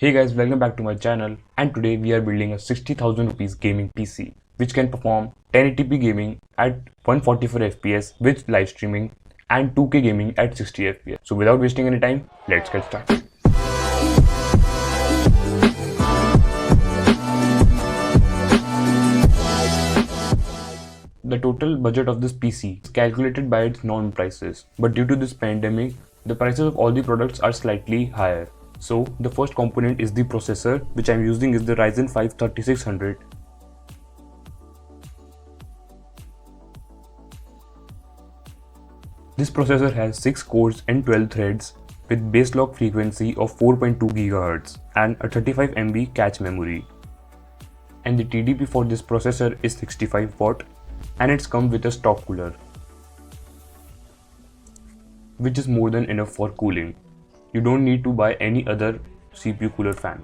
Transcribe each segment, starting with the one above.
Hey guys, welcome back to my channel, and today we are building a 60,000 rupees gaming PC which can perform 1080p gaming at 144 FPS with live streaming and 2K gaming at 60 FPS. So without wasting any time, let's get started. The total budget of this PC is calculated by its normal prices, but due to this pandemic, the prices of all the products are slightly higher. So the first component is the processor, which I'm using is the Ryzen 5 3600. This processor has 6 cores and 12 threads with base clock frequency of 4.2 GHz and a 35 MB cache memory. And the TDP for this processor is 65 watt and it's come with a stock cooler, which is more than enough for cooling. You don't need to buy any other CPU cooler fan.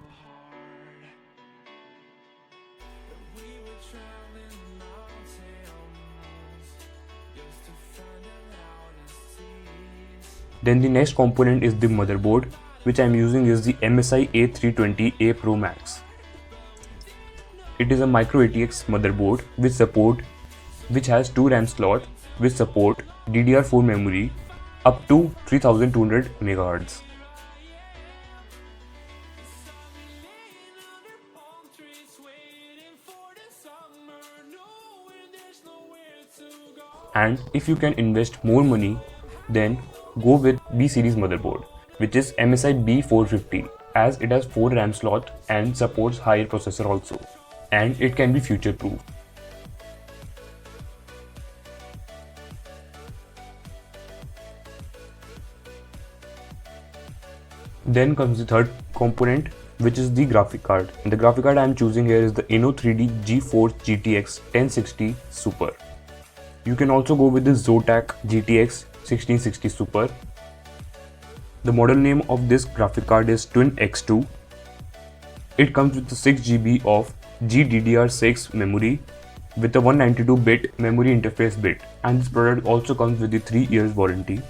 Then the next component is the motherboard, which I am using is the MSI A320A Pro Max. It is a micro ATX motherboard which has 2 RAM slots which support DDR4 memory up to 3200 MHz. And if you can invest more money, then go with B series motherboard, which is MSI B450, as it has 4 RAM slots and supports higher processor also, and it can be future proof. Then comes the third component, which is the graphic card. And the graphic card I am choosing here is the Inno3D GeForce GTX 1060 Super. You can also go with the Zotac GTX 1660 Super. The model name of this graphic card is Twin X2. It comes with 6 GB of GDDR6 memory with a 192-bit memory interface bit, and this product also comes with the 3 years warranty.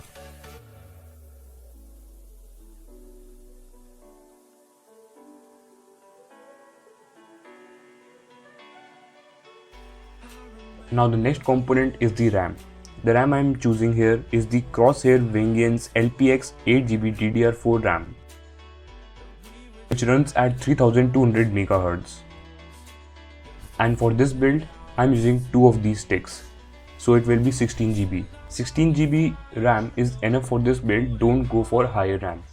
Now the next component is the RAM. The RAM I am choosing here is the Crosshair Vengeance LPX 8GB DDR4 RAM, which runs at 3200 MHz. And for this build, I am using 2 of these sticks, so it will be 16 GB. 16 GB RAM is enough for this build, don't go for higher RAM.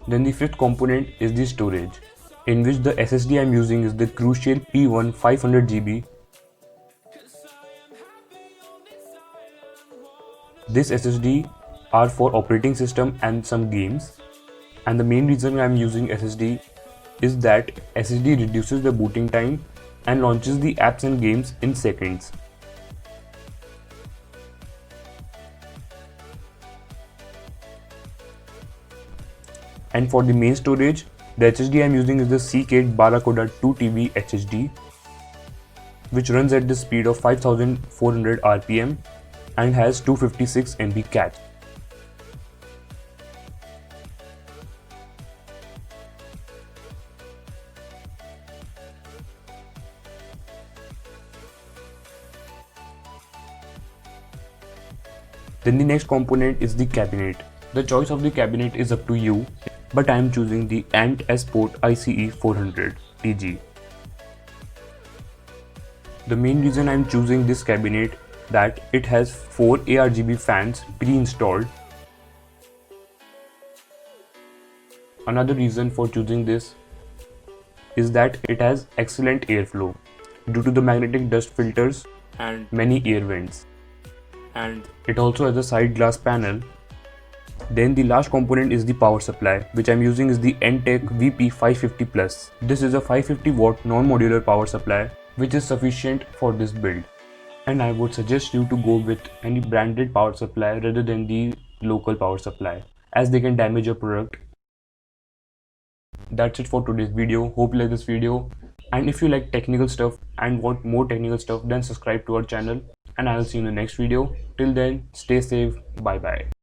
Then the fifth component is the storage, in which the SSD I am using is the Crucial P1 500GB. This SSD are for operating system and some games, and the main reason I am using SSD is that SSD reduces the booting time and launches the apps and games in seconds. And for the main storage, the HDD I am using is the Seagate Barracuda 2TB HDD, which runs at the speed of 5400 RPM and has 256 MB cache. Then the next component is the cabinet. The choice of the cabinet is up to you, but I am choosing the Ant S-Port ICE 400 TG. The main reason I am choosing this cabinet that it has 4 ARGB fans pre-installed. Another reason for choosing this is that it has excellent airflow due to the magnetic dust filters and many air vents. And it also has a side glass panel. Then the last component is the power supply, which I am using is the Entech VP550 Plus. This is a 550 watt non-modular power supply which is sufficient for this build. And I would suggest you to go with any branded power supply rather than the local power supply, as they can damage your product. That's it for today's video. Hope you like this video. And if you like technical stuff and want more technical stuff, then subscribe to our channel. And I'll see you in the next video. Till then, stay safe. Bye bye.